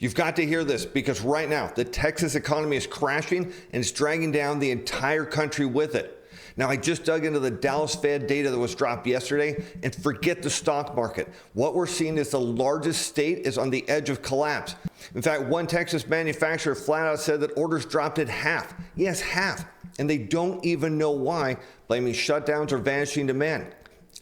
You've got to hear this because right now the Texas economy is crashing and it's dragging down the entire country with it. Now, I just dug into the Dallas Fed data that was dropped yesterday, and forget the stock market. What we're seeing is the largest state is on the edge of collapse. In fact, one Texas manufacturer flat out said that orders dropped at half. Yes, half. And they don't even know why, blaming shutdowns or vanishing demand.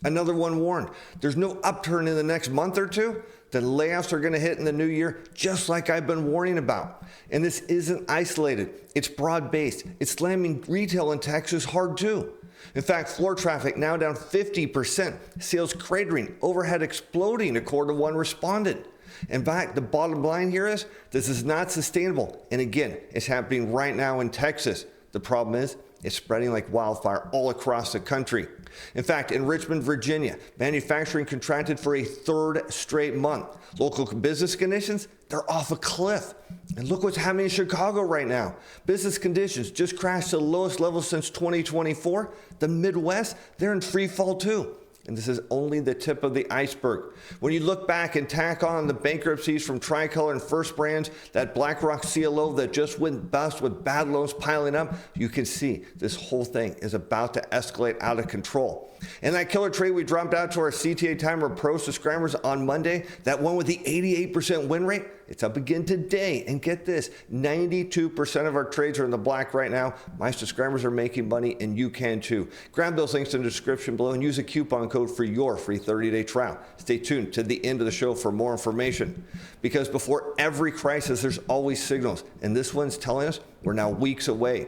Another one warned, there's no upturn in the next month or two. The layoffs are going to hit in the new year, just like I've been warning about. And this isn't isolated. It's broad-based. It's slamming retail in Texas hard too. In fact, floor traffic now down 50%, sales cratering, overhead exploding, according to one respondent. In fact, the bottom line here is this is not sustainable. And again, it's happening right now in Texas. The problem is it's spreading like wildfire all across the country. In fact, in Richmond, Virginia, manufacturing contracted for a third straight month. Local business conditions, they're off a cliff. And look what's happening in Chicago right now. Business conditions just crashed to the lowest level since 2024. The Midwest, they're in free fall too. And this is only the tip of the iceberg. When you look back and tack on the bankruptcies from Tricolor and First Brands, that BlackRock CLO that just went bust with bad loans piling up, you can see this whole thing is about to escalate out of control. And that killer trade we dropped out to our CTA Timer Pro subscribers on Monday, that one with the 88% win rate, it's up again today. And get this, 92% of our trades are in the black right now. My subscribers are making money and you can too. Grab those links in the description below and use a coupon code for your free 30-day trial. Stay tuned to the end of the show for more information. Because before every crisis, there's always signals. And this one's telling us we're now weeks away.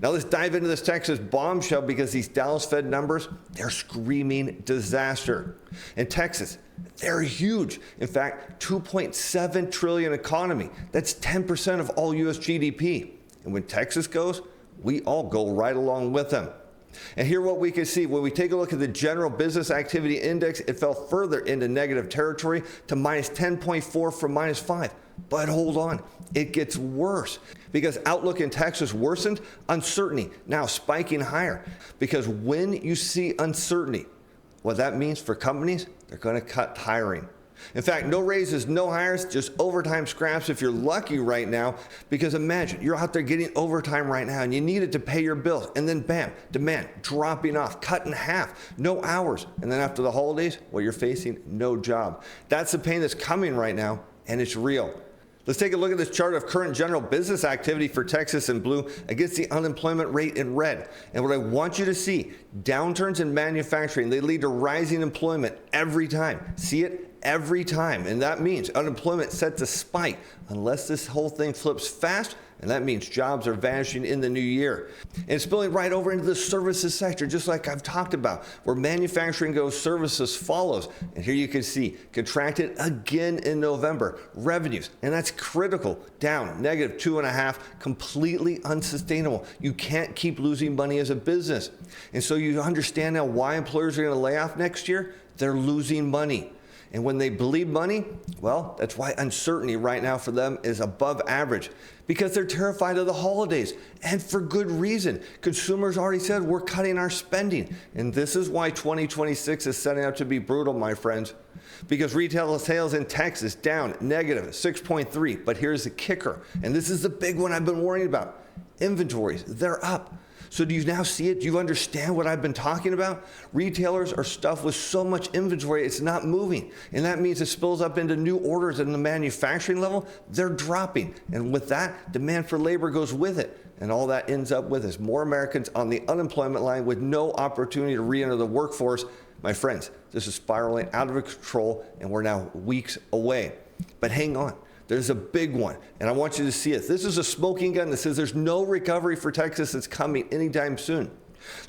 Now let's dive into this Texas bombshell because these Dallas Fed numbers, they're screaming disaster. In Texas, they're huge. In fact, 2.7 trillion economy. That's 10% of all US GDP. And when Texas goes, we all go right along with them. And here what we can see, when we take a look at the general business activity index, it fell further into negative territory to minus 10.4 from minus 5. But hold on, it gets worse because outlook in Texas worsened, uncertainty now spiking higher. Because when you see uncertainty, what that means for companies, they're going to cut hiring. In fact, no raises, no hires, just overtime scraps if you're lucky right now. Because imagine you're out there getting overtime right now and you need it to pay your bills. And then bam, demand dropping off, cut in half, no hours. And then after the holidays, well, you're facing no job. That's the pain that's coming right now, and it's real. Let's take a look at this chart of current general business activity for Texas in blue against the unemployment rate in red. And what I want you to see, downturns in manufacturing, they lead to rising employment every time. See it? Every time. And that means unemployment set to spike unless this whole thing flips fast, and that means jobs are vanishing in the new year. And it's spilling right over into the services sector, just like I've talked about, where manufacturing goes, services follows. And here you can see contracted again in November. Revenues, and that's critical, down negative 2.5, completely unsustainable. You can't keep losing money as a business. And so you understand now why employers are going to lay off next year? They're losing money. And when they bleed money, well, that's why uncertainty right now for them is above average, because they're terrified of the holidays, and for good reason. Consumers already said we're cutting our spending, and this is why 2026 is setting up to be brutal, my friends, because retail sales in Texas down negative 6.3. But here's the kicker, and this is the big one I've been worrying about. Inventories, they're up. So do you now see it? Do you understand what I've been talking about? Retailers are stuffed with so much inventory, it's not moving. And that means it spills up into new orders in the manufacturing level. They're dropping. And with that, demand for labor goes with it. And all that ends up with is more Americans on the unemployment line with no opportunity to re-enter the workforce. My friends, this is spiraling out of control, and we're now weeks away. But hang on. There's a big one, and I want you to see it. This is a smoking gun that says there's no recovery for Texas that's coming anytime soon.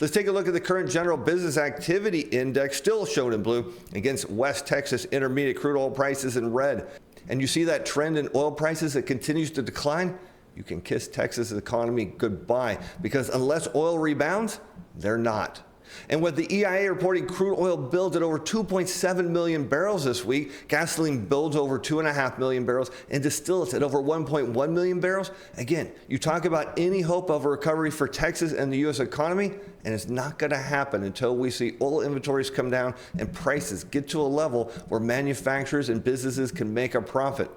Let's take a look at the current general business activity index, still shown in blue, against West Texas intermediate crude oil prices in red. And you see that trend in oil prices that continues to decline? You can kiss Texas' economy goodbye, because unless oil rebounds, they're not. And with the EIA reporting crude oil builds at over 2.7 million barrels this week, gasoline builds over 2.5 million barrels, and distillates at over 1.1 million barrels. Again, you talk about any hope of a recovery for Texas and the U.S. economy, and it's not going to happen until we see oil inventories come down and prices get to a level where manufacturers and businesses can make a profit.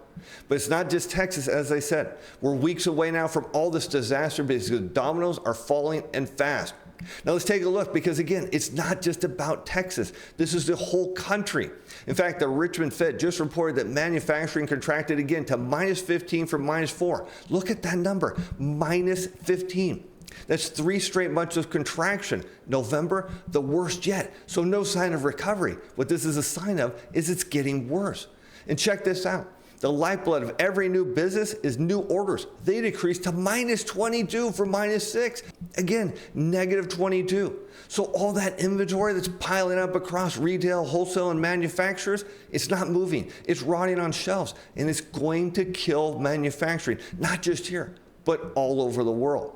But it's not just Texas, as I said. We're weeks away now from all this disaster because the dominoes are falling and fast. Now let's take a look because, again, it's not just about Texas. This is the whole country. In fact, the Richmond Fed just reported that manufacturing contracted again to -15 from -4. Look at that number, -15. That's 3 straight months of contraction. November, the worst yet. So no sign of recovery. What this is a sign of is it's getting worse. And check this out. The lifeblood of every new business is new orders. They decreased to -22 from -6. Again, -22. So all that inventory that's piling up across retail, wholesale, and manufacturers, it's not moving. It's rotting on shelves, and it's going to kill manufacturing, not just here, but all over the world.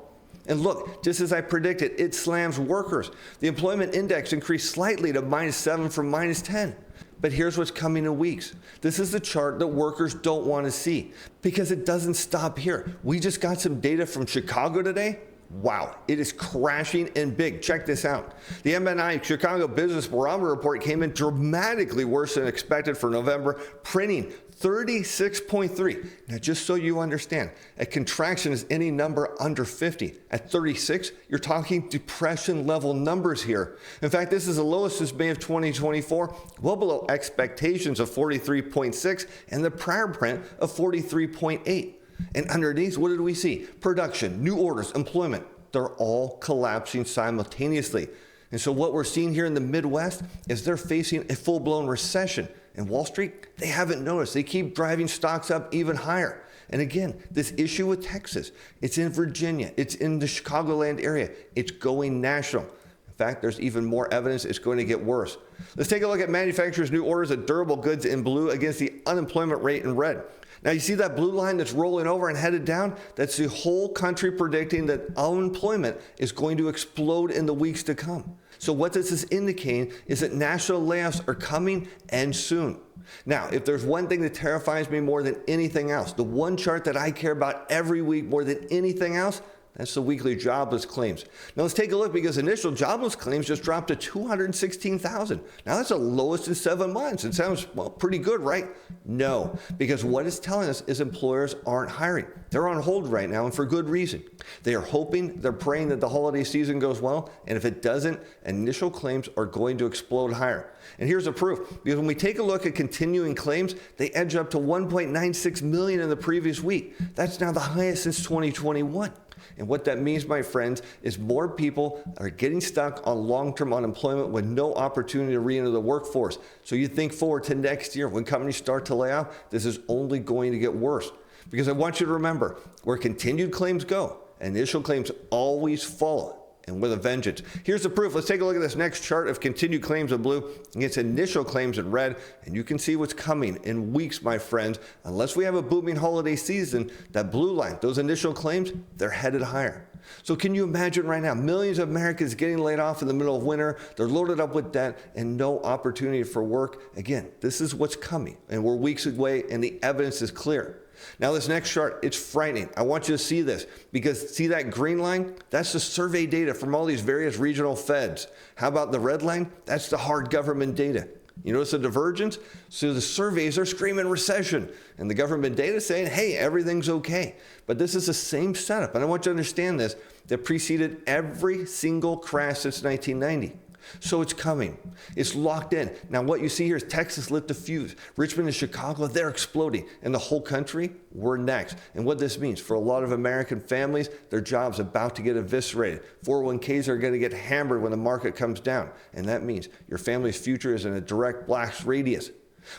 And look, just as I predicted, it slams workers. The employment index increased slightly to -7 from -10. But here's what's coming in weeks. This is the chart that workers don't want to see because it doesn't stop here. We just got some data from Chicago today. Wow, it is crashing and big. Check this out. The MNI Chicago Business Barometer report came in dramatically worse than expected for November, printing 36.3. Now, just so you understand, a contraction is any number under 50. At 36, you're talking depression level numbers here. In fact, this is the lowest since May of 2024, well below expectations of 43.6 and the prior print of 43.8. And underneath, what did we see? Production, new orders, employment. They're all collapsing simultaneously. And so what we're seeing here in the Midwest is they're facing a full-blown recession. And Wall Street, they haven't noticed. They keep driving stocks up even higher. And again, this issue with Texas, it's in Virginia, it's in the Chicagoland area, it's going national. In fact, there's even more evidence it's going to get worse. Let's take a look at manufacturers' new orders of durable goods in blue against the unemployment rate in red. Now, you see that blue line that's rolling over and headed down? That's the whole country predicting that unemployment is going to explode in the weeks to come. So what this is indicating is that national layoffs are coming and soon. Now, if there's one thing that terrifies me more than anything else, the one chart that I care about every week more than anything else, that's the weekly jobless claims. Now let's take a look because initial jobless claims just dropped to 216,000. Now that's the lowest in 7 months. It sounds, well, pretty good, right? No, because what it's telling us is employers aren't hiring. They're on hold right now, and for good reason. They are hoping, they're praying that the holiday season goes well, and if it doesn't, initial claims are going to explode higher. And here's the proof, because when we take a look at continuing claims, they edge up to 1.96 million in the previous week. That's now the highest since 2021. And what that means, my friends, is more people are getting stuck on long-term unemployment with no opportunity to re-enter the workforce. So you think forward to next year when companies start to lay off, this is only going to get worse. Because I want you to remember, where continued claims go, initial claims always follow, and with a vengeance. Here's the proof. Let's take a look at this next chart of continued claims in blue against initial claims in red, and you can see what's coming in weeks, my friends. Unless we have a booming holiday season, that blue line, those initial claims, they're headed higher. So can you imagine right now, millions of Americans getting laid off in the middle of winter, they're loaded up with debt and no opportunity for work? Again, this is what's coming, and we're weeks away, and the evidence is clear. Now this next chart, it's frightening. I want you to see this because see that green line? That's the survey data from all these various regional feds. How about the red line? That's the hard government data. You notice the divergence? So the surveys are screaming recession and the government data saying, hey, everything's okay. But this is the same setup, and I want you to understand this, that preceded every single crash since 1990. So it's coming. It's locked in. Now what you see here is Texas lit the fuse. Richmond and Chicago, they're exploding. And the whole country, we're next. And what this means for a lot of American families, their jobs are about to get eviscerated. 401ks are going to get hammered when the market comes down. And that means your family's future is in a direct blast radius.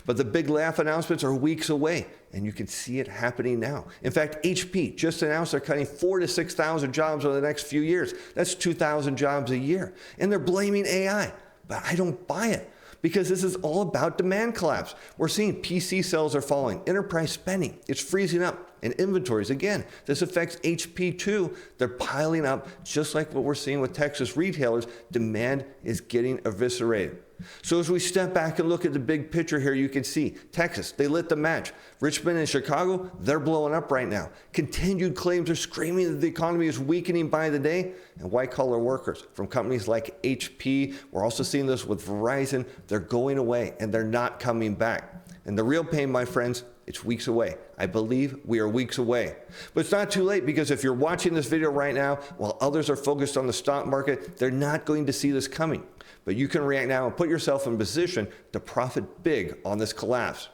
But the big layoff announcements are weeks away, and you can see it happening now. In fact, HP just announced they're cutting 4,000 to 6,000 jobs over the next few years. That's 2,000 jobs a year. And they're blaming AI. But I don't buy it, because this is all about demand collapse. We're seeing PC sales are falling, enterprise spending, it's freezing up, and inventories. Again, this affects HP too. They're piling up, just like what we're seeing with Texas retailers. Demand is getting eviscerated. So as we step back and look at the big picture here, you can see Texas, they lit the match. Richmond and Chicago, they're blowing up right now. Continued claims are screaming that the economy is weakening by the day. And white-collar workers from companies like HP, we're also seeing this with Verizon, they're going away and they're not coming back. And the real pain, my friends, It's weeks away. I believe we are weeks away. But it's not too late, because if you're watching this video right now while others are focused on the stock market, they're not going to see this coming. But you can react now and put yourself in position to profit big on this collapse.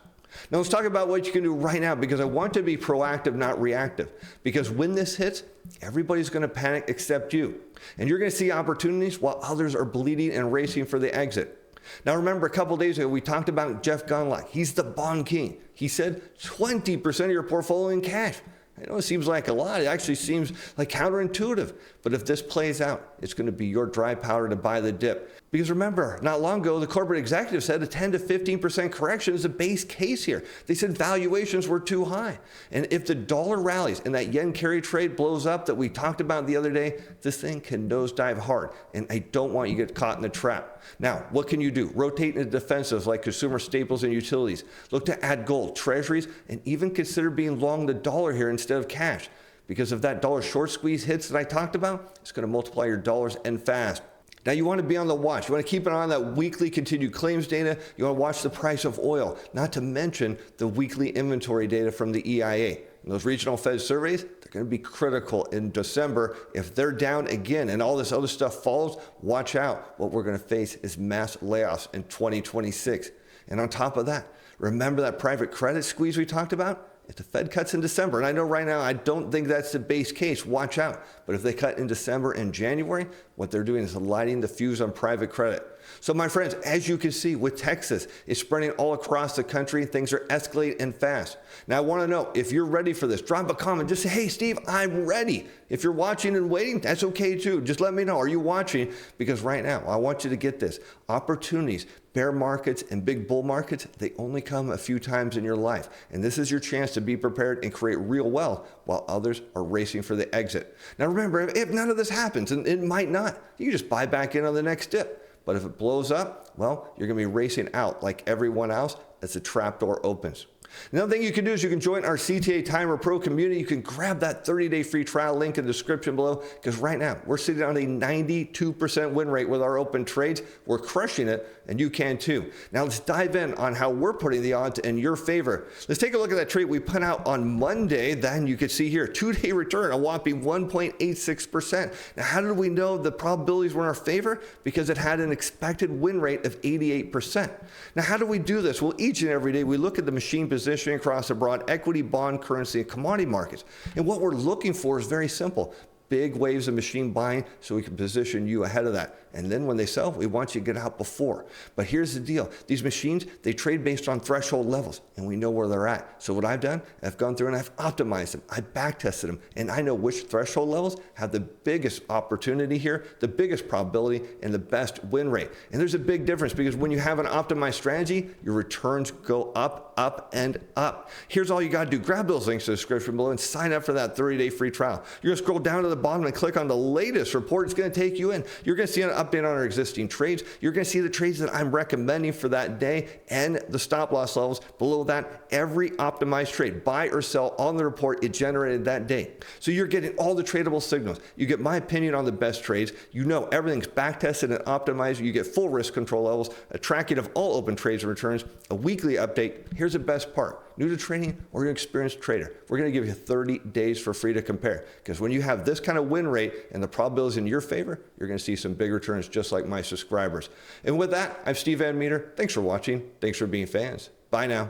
Now let's talk about what you can do right now, because I want to be proactive, not reactive. Because when this hits, everybody's going to panic except you. And you're going to see opportunities while others are bleeding and racing for the exit. Now remember, a couple days ago, we talked about Jeff Gundlach. He's the bond king. He said 20% of your portfolio in cash. I know it seems like a lot. It actually seems like counterintuitive. But if this plays out, it's going to be your dry powder to buy the dip. Because remember, not long ago, the corporate executive said a 10 to 15% correction is a base case here. They said valuations were too high. And if the dollar rallies and that yen carry trade blows up that we talked about the other day, this thing can nosedive hard. And I don't want you to get caught in the trap. Now, what can you do? Rotate into defensives like consumer staples and utilities. Look to add gold, treasuries, and even consider being long the dollar here instead of cash. Because if that dollar short squeeze hits that I talked about, it's going to multiply your dollars and fast. Now you want to be on the watch. You want to keep an eye on that weekly continued claims data. You want to watch the price of oil, not to mention the weekly inventory data from the EIA. And those regional Fed surveys, they're going to be critical in December. If they're down again and all this other stuff falls, watch out. What we're going to face is mass layoffs in 2026. And on top of that, remember that private credit squeeze we talked about? If the Fed cuts in December, and I know right now I don't think that's the base case, watch out. But if they cut in December and January, what they're doing is lighting the fuse on private credit. So my friends, as you can see with Texas, it's spreading all across the country. Things are escalating and fast. Now I want to know if you're ready for this. Drop a comment. Just say, hey, Steve, I'm ready. If you're watching and waiting, that's okay too. Just let me know. Are you watching? Because right now, I want you to get this. Opportunities, bear markets and big bull markets, they only come a few times in your life. And this is your chance to be prepared and create real wealth while others are racing for the exit. Now remember, if none of this happens, and it might not, you can just buy back in on the next dip. But if it blows up, well, you're going to be racing out like everyone else as the trapdoor opens. Another thing you can do is you can join our CTA Timer Pro community. You can grab that 30-day free trial link in the description below, because right now we're sitting on a 92% win rate with our open trades. We're crushing it, and you can too. Now let's dive in on how we're putting the odds in your favor. Let's take a look at that trade we put out on Monday. Then you can see here, 2-day return, a whopping 1.86%. Now how did we know the probabilities were in our favor? Because it had an expected win rate of 88%. Now how do we do this? Well, each and every day we look at the machine positioning across the broad equity, bond, currency, and commodity markets. And what we're looking for is very simple. Big waves of machine buying so we can position you ahead of that. And then when they sell, we want you to get out before. But here's the deal. These machines, they trade based on threshold levels, and we know where they're at. So what I've done, I've gone through and I've optimized them. I back tested them, and I know which threshold levels have the biggest opportunity here, the biggest probability, and the best win rate. And there's a big difference, because when you have an optimized strategy, your returns go up, up, and up. Here's all you got to do. Grab those links in the description below and sign up for that 30-day free trial. You're going to scroll down to the bottom and click on the latest report. It's going to take you in. You're going to see an update on our existing trades. You're going to see the trades that I'm recommending for that day and the stop loss levels. Below that, every optimized trade, buy or sell on the report it generated that day. So you're getting all the tradable signals. You get my opinion on the best trades. You know everything's back tested and optimized. You get full risk control levels, a tracking of all open trades and returns, a weekly update. Here's the best part. New to trading or you're an experienced trader, we're going to give you 30 days for free to compare. Because when you have this kind of win rate and the probabilities in your favor, you're going to see some big returns just like my subscribers. And with that, I'm Steve Van Metre. Thanks for watching. Thanks for being fans. Bye now.